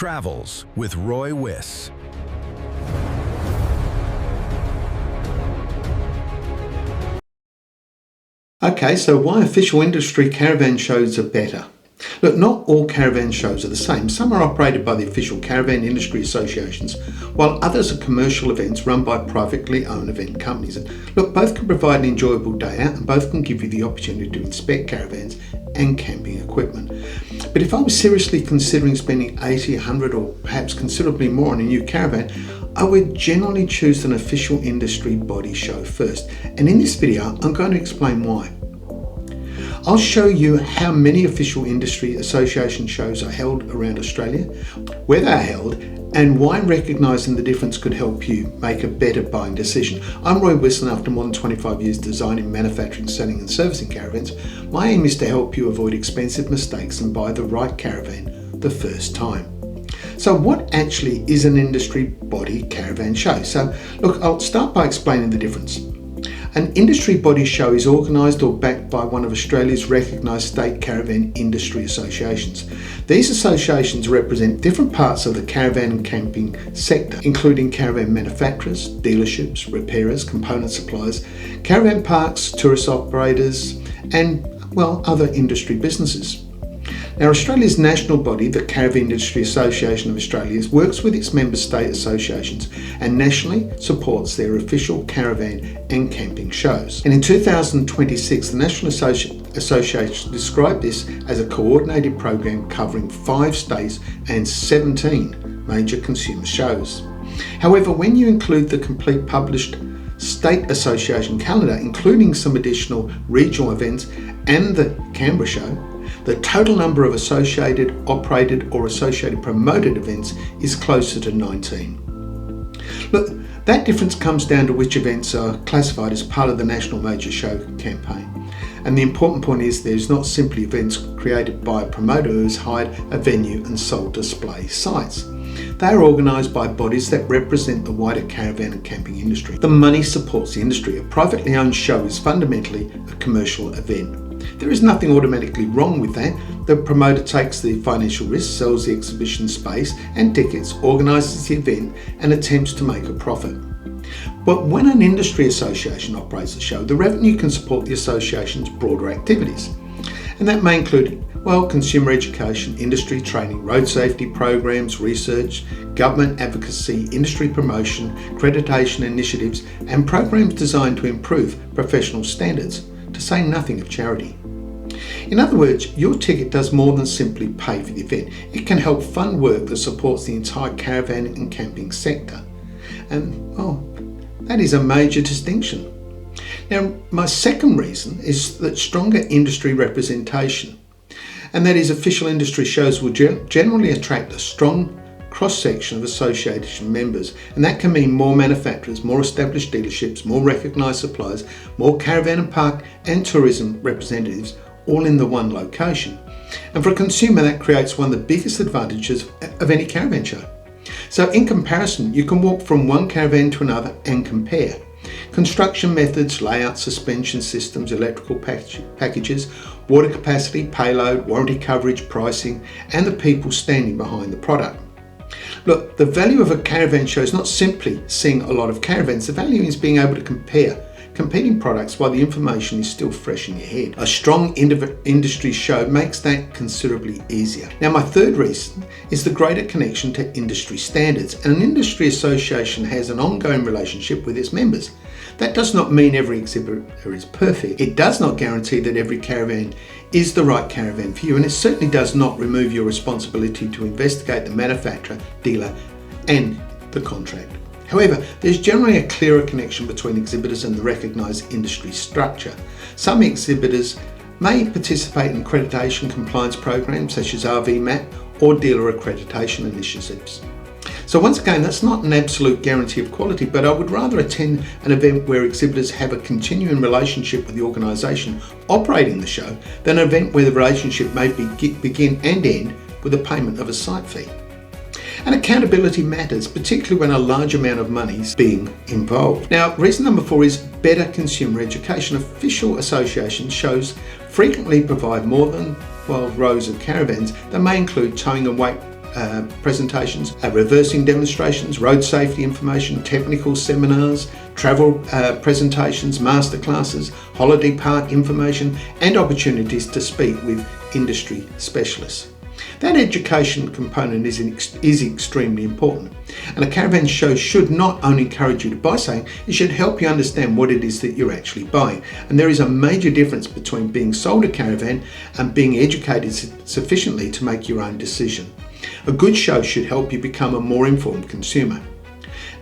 Travels with Roy Wiss. Okay, so why official industry caravan shows are better? Look, not all caravan shows are the same. Some are operated by the official caravan industry associations, while others are commercial events run by privately owned event companies. And look, both can provide an enjoyable day out and both can give you the opportunity to inspect caravans and camping equipment. But if I was seriously considering spending 80, 100 or perhaps considerably more on a new caravan, I would generally choose an official industry body show first. And in this video, I'm going to explain why. I'll show you how many official industry association shows are held around Australia, where they are held, and why recognising the difference could help you make a better buying decision. I'm Roy Wiss, and after more than 25 years designing, manufacturing, selling and servicing caravans, my aim is to help you avoid expensive mistakes and buy the right caravan the first time. So what actually is an industry body caravan show? So look, I'll start by explaining the difference. An industry body show is organised or backed by one of Australia's recognised state caravan industry associations. These associations represent different parts of the caravan and camping sector, including caravan manufacturers, dealerships, repairers, component suppliers, caravan parks, tourist operators, and, well, other industry businesses. Now, Australia's national body, the Caravan Industry Association of Australia, works with its member state associations and nationally supports their official caravan and camping shows. And in 2026, the National Association described this as a coordinated program covering 5 states and 17 major consumer shows. However, when you include the complete published State Association calendar, including some additional regional events and the Canberra show, the total number of associated, operated or associated promoted events is closer to 19. Look, that difference comes down to which events are classified as part of the National Major Show campaign. And the important point is there's not simply events created by a promoter who has hired a venue and sold display sites. They are organised by bodies that represent the wider caravan and camping industry. The money supports the industry. A privately owned show is fundamentally a commercial event. There is nothing automatically wrong with that. The promoter takes the financial risk, sells the exhibition space and tickets, organises the event and attempts to make a profit. But when an industry association operates the show, the revenue can support the association's broader activities. And that may include, well, consumer education, industry training, road safety programs, research, government advocacy, industry promotion, accreditation initiatives and programs designed to improve professional standards, to say nothing of charity. In other words, your ticket does more than simply pay for the event. It can help fund work that supports the entire caravan and camping sector. And, well, that is a major distinction. Now, my second reason is that stronger industry representation, and that is official industry shows will generally attract a strong cross-section of association members, and that can mean more manufacturers, more established dealerships, more recognised suppliers, more caravan and park and tourism representatives, all in the one location. And for a consumer, that creates one of the biggest advantages of any caravan show. So in comparison, you can walk from one caravan to another and compare construction methods, layout, suspension systems, electrical packages, water capacity, payload, warranty coverage, pricing, and the people standing behind the product. Look, the value of a caravan show is not simply seeing a lot of caravans. The value is being able to compare competing products while the information is still fresh in your head. A strong industry show makes that considerably easier. Now, my third reason is the greater connection to industry standards. And an industry association has an ongoing relationship with its members. That does not mean every exhibitor is perfect. It does not guarantee that every caravan is the right caravan for you, and it certainly does not remove your responsibility to investigate the manufacturer, dealer, and the contract. However, there's generally a clearer connection between exhibitors and the recognised industry structure. Some exhibitors may participate in accreditation compliance programs such as RVMAP or dealer accreditation initiatives. So once again, that's not an absolute guarantee of quality, but I would rather attend an event where exhibitors have a continuing relationship with the organisation operating the show than an event where the relationship may begin and end with the payment of a site fee. And accountability matters, particularly when a large amount of money is being involved. Now, reason number 4 is better consumer education. Official association shows frequently provide more than rows of caravans. They may include towing and weight presentations, reversing demonstrations, road safety information, technical seminars, travel presentations, masterclasses, holiday park information, and opportunities to speak with industry specialists. That education component is extremely important. And a caravan show should not only encourage you to buy something, it should help you understand what it is that you're actually buying. And there is a major difference between being sold a caravan and being educated sufficiently to make your own decision. A good show should help you become a more informed consumer.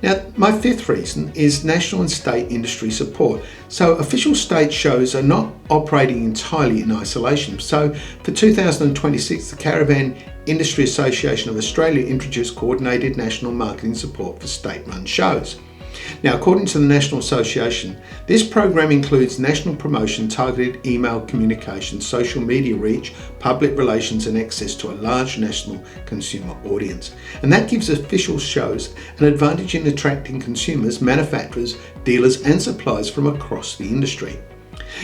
Now, my fifth reason is national and state industry support. So official state shows are not operating entirely in isolation. So for 2026, the Caravan Industry Association of Australia introduced coordinated national marketing support for state-run shows. Now, according to the National Association, this program includes national promotion, targeted email communication, social media reach, public relations, and access to a large national consumer audience. And that gives official shows an advantage in attracting consumers, manufacturers, dealers, and suppliers from across the industry.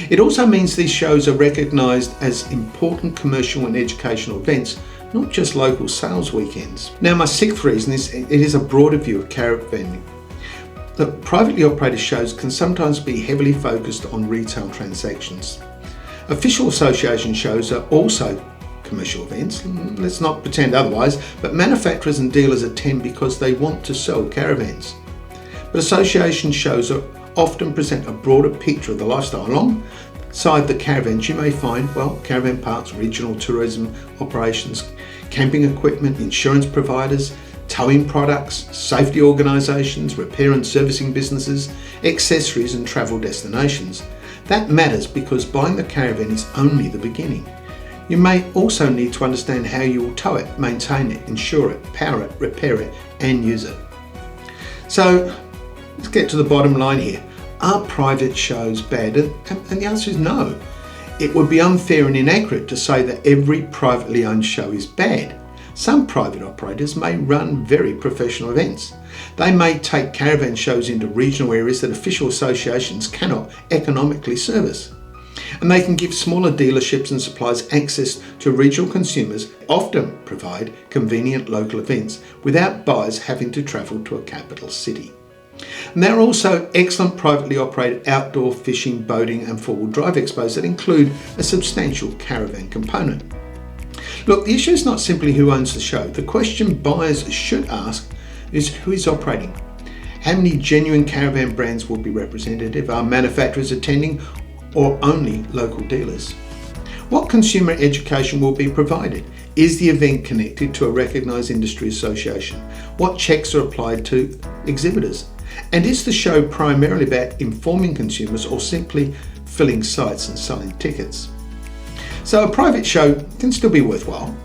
It also means these shows are recognised as important commercial and educational events, not just local sales weekends. Now, my sixth reason is it is a broader view of caravanning. The privately operated shows can sometimes be heavily focused on retail transactions. Official association shows are also commercial events, let's not pretend otherwise, but manufacturers and dealers attend because they want to sell caravans. But association shows often present a broader picture of the lifestyle. Alongside the caravans you may find, caravan parks, regional tourism operations, camping equipment, insurance providers, towing products, safety organisations, repair and servicing businesses, accessories and travel destinations. That matters because buying the caravan is only the beginning. You may also need to understand how you will tow it, maintain it, insure it, power it, repair it and use it. So let's get to the bottom line here. Are private shows bad? And the answer is no. It would be unfair and inaccurate to say that every privately owned show is bad. Some private operators may run very professional events. They may take caravan shows into regional areas that official associations cannot economically service. And they can give smaller dealerships and suppliers access to regional consumers, often provide convenient local events without buyers having to travel to a capital city. And there are also excellent privately operated outdoor fishing, boating and four-wheel drive expos that include a substantial caravan component. Look, the issue is not simply who owns the show. The question buyers should ask is who is operating. How many genuine caravan brands will be represented? Are manufacturers attending or only local dealers? What consumer education will be provided? Is the event connected to a recognised industry association? What checks are applied to exhibitors? And is the show primarily about informing consumers or simply filling sites and selling tickets? So a private show can still be worthwhile,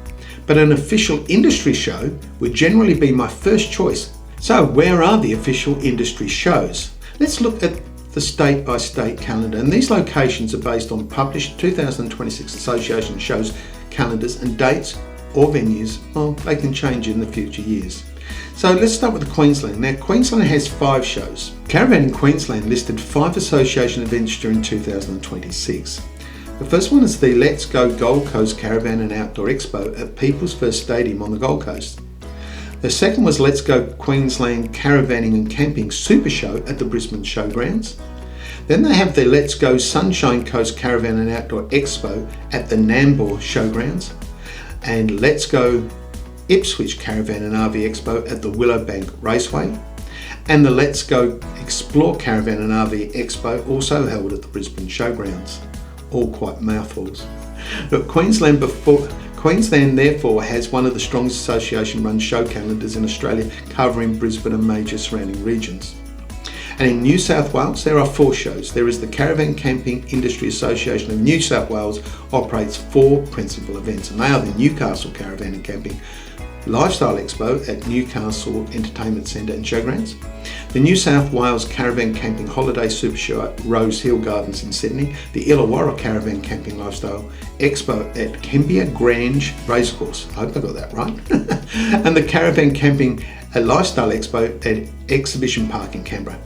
but an official industry show would generally be my first choice. So where are the official industry shows? Let's look at the state-by-state calendar, and these locations are based on published 2026 association shows calendars, and dates or venues, they can change in the future years. So let's start with Queensland. Now, Queensland has 5 shows. Caravan in Queensland listed 5 association events during 2026. The first one is the Let's Go Gold Coast Caravan and Outdoor Expo at People's First Stadium on the Gold Coast. The second was Let's Go Queensland Caravanning and Camping Super Show at the Brisbane Showgrounds. Then they have the Let's Go Sunshine Coast Caravan and Outdoor Expo at the Nambour Showgrounds, and Let's Go Ipswich Caravan and RV Expo at the Willowbank Raceway, and the Let's Go Explore Caravan and RV Expo also held at the Brisbane Showgrounds. All quite mouthfuls. But Queensland therefore has one of the strongest association-run show calendars in Australia, covering Brisbane and major surrounding regions. And in New South Wales there are 4 shows. There is the Caravan Camping Industry Association of New South Wales operates 4 principal events, and they are the Newcastle Caravan and Camping Lifestyle Expo at Newcastle Entertainment Centre and Showgrounds, the New South Wales Caravan Camping Holiday Super Show at Rose Hill Gardens in Sydney, the Illawarra Caravan Camping Lifestyle Expo at Kembia Grange Racecourse, I hope I got that right, and the Caravan Camping Lifestyle Expo at Exhibition Park in Canberra.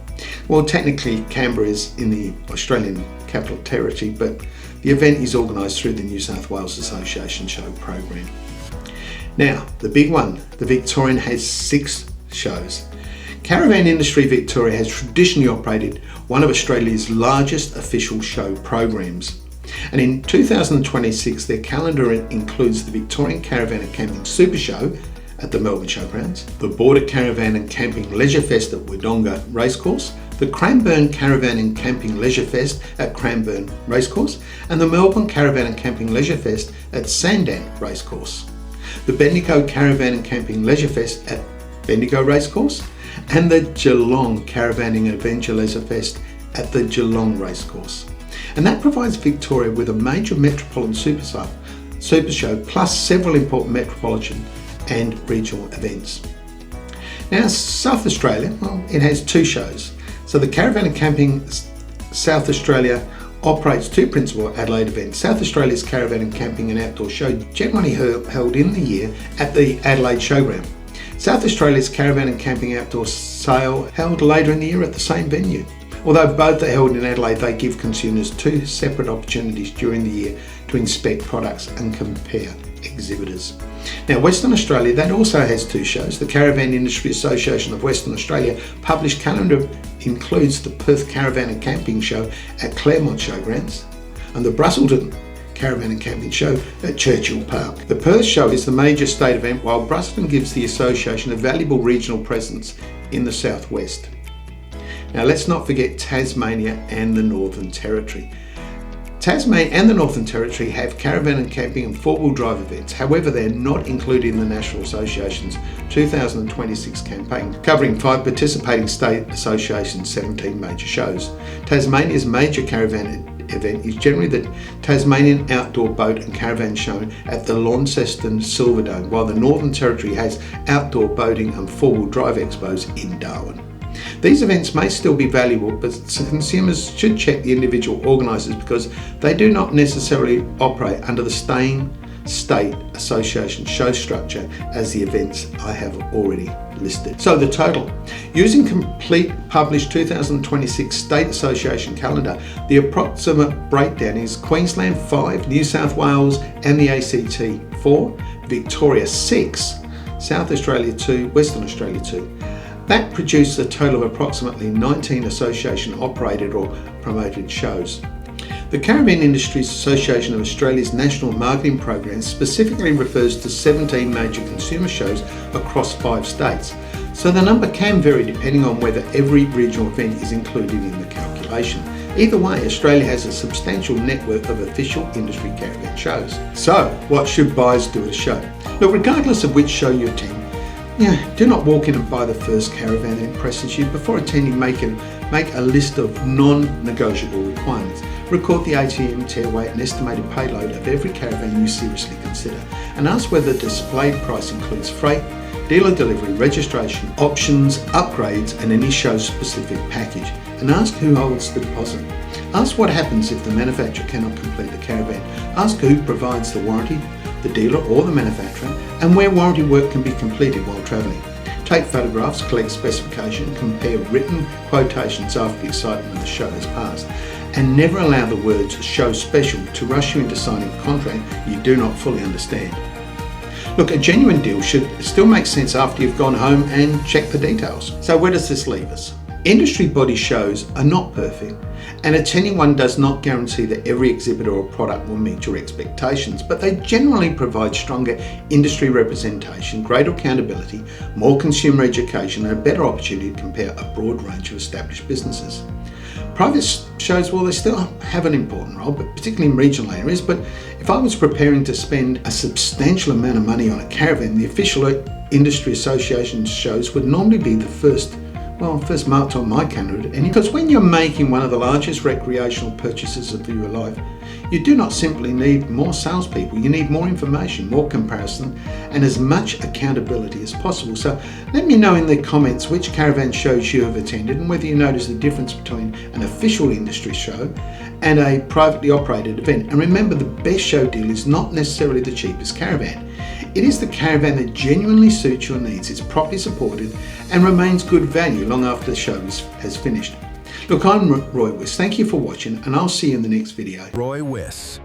Well, technically Canberra is in the Australian Capital Territory, but the event is organised through the New South Wales Association Show program. Now, the big one, the Victorian has 6 shows. Caravan Industry Victoria has traditionally operated one of Australia's largest official show programs. And in 2026, their calendar includes the Victorian Caravan and Camping Super Show at the Melbourne Showgrounds, the Border Caravan and Camping Leisure Fest at Wodonga Racecourse, the Cranbourne Caravan and Camping Leisure Fest at Cranbourne Racecourse, and the Melbourne Caravan and Camping Leisure Fest at Sandown Racecourse, the Bendigo Caravan and Camping Leisure Fest at Bendigo Racecourse, and the Geelong Caravan and Adventure Leisure Fest at the Geelong Racecourse. And that provides Victoria with a major metropolitan super show plus several important metropolitan and regional events. Now, South Australia, well, it has 2 shows. So the Caravan and Camping South Australia operates 2 principal Adelaide events. South Australia's Caravan and Camping and Outdoor Show, generally held in the year at the Adelaide Showground. South Australia's Caravan and Camping Outdoor Sale, held later in the year at the same venue. Although both are held in Adelaide, they give consumers 2 separate opportunities during the year to inspect products and compare exhibitors. Now, Western Australia, that also has 2 shows. The Caravan Industry Association of Western Australia published calendar includes the Perth Caravan and Camping Show at Claremont Showgrounds and the Brusselston Caravan and Camping Show at Churchill Park. The Perth show is the major state event, while Brusselston gives the association a valuable regional presence in the southwest. Now, let's not forget Tasmania and the Northern Territory. Tasmania and the Northern Territory have caravan and camping and 4-wheel drive events. However, they're not included in the National Association's 2026 campaign, covering 5 participating state associations, 17 major shows. Tasmania's major caravan event is generally the Tasmanian Outdoor Boat and Caravan Show at the Launceston Silverdome, while the Northern Territory has outdoor boating and 4-wheel drive expos in Darwin. These events may still be valuable, but consumers should check the individual organisers because they do not necessarily operate under the same state association show structure as the events I have already listed. So the total, using complete published 2026 State Association calendar, the approximate breakdown is Queensland 5, New South Wales and the ACT 4, Victoria 6, South Australia 2, Western Australia 2. That produced a total of approximately 19 association operated or promoted shows. The Caravan Industries Association of Australia's national marketing program specifically refers to 17 major consumer shows across 5 states, so the number can vary depending on whether every regional event is included in the calculation. Either way, Australia has a substantial network of official industry caravan shows. So, what should buyers do at a show? Look, regardless of which show you attend, do not walk in and buy the first caravan that impresses you. Before attending, make a list of non-negotiable requirements. Record the ATM, tear weight and estimated payload of every caravan you seriously consider, and ask whether the displayed price includes freight, dealer delivery, registration, options, upgrades and any show-specific package, and ask who holds the deposit. Ask what happens if the manufacturer cannot complete the caravan. Ask who provides the warranty, the dealer or the manufacturer, and where warranty work can be completed while travelling. Take photographs, collect specification, compare written quotations after the excitement of the show has passed, and never allow the words "show special" to rush you into signing a contract you do not fully understand. Look, a genuine deal should still make sense after you've gone home and checked the details. So where does this leave us? Industry body shows are not perfect, and attending one does not guarantee that every exhibitor or product will meet your expectations, but they generally provide stronger industry representation, greater accountability, more consumer education, and a better opportunity to compare a broad range of established businesses. Private shows, well, they still have an important role, but particularly in regional areas. But if I was preparing to spend a substantial amount of money on a caravan, the official industry association shows would normally be the first marked on my calendar. Because when you're making one of the largest recreational purchases of your life, you do not simply need more salespeople, you need more information, more comparison, and as much accountability as possible. So let me know in the comments which caravan shows you have attended and whether you notice the difference between an official industry show and a privately operated event. And remember, the best show deal is not necessarily the cheapest caravan. It is the caravan that genuinely suits your needs, is properly supported and remains good value long after the show has finished. Look, I'm Roy Wiss. Thank you for watching, and I'll see you in the next video. Roy Wiss.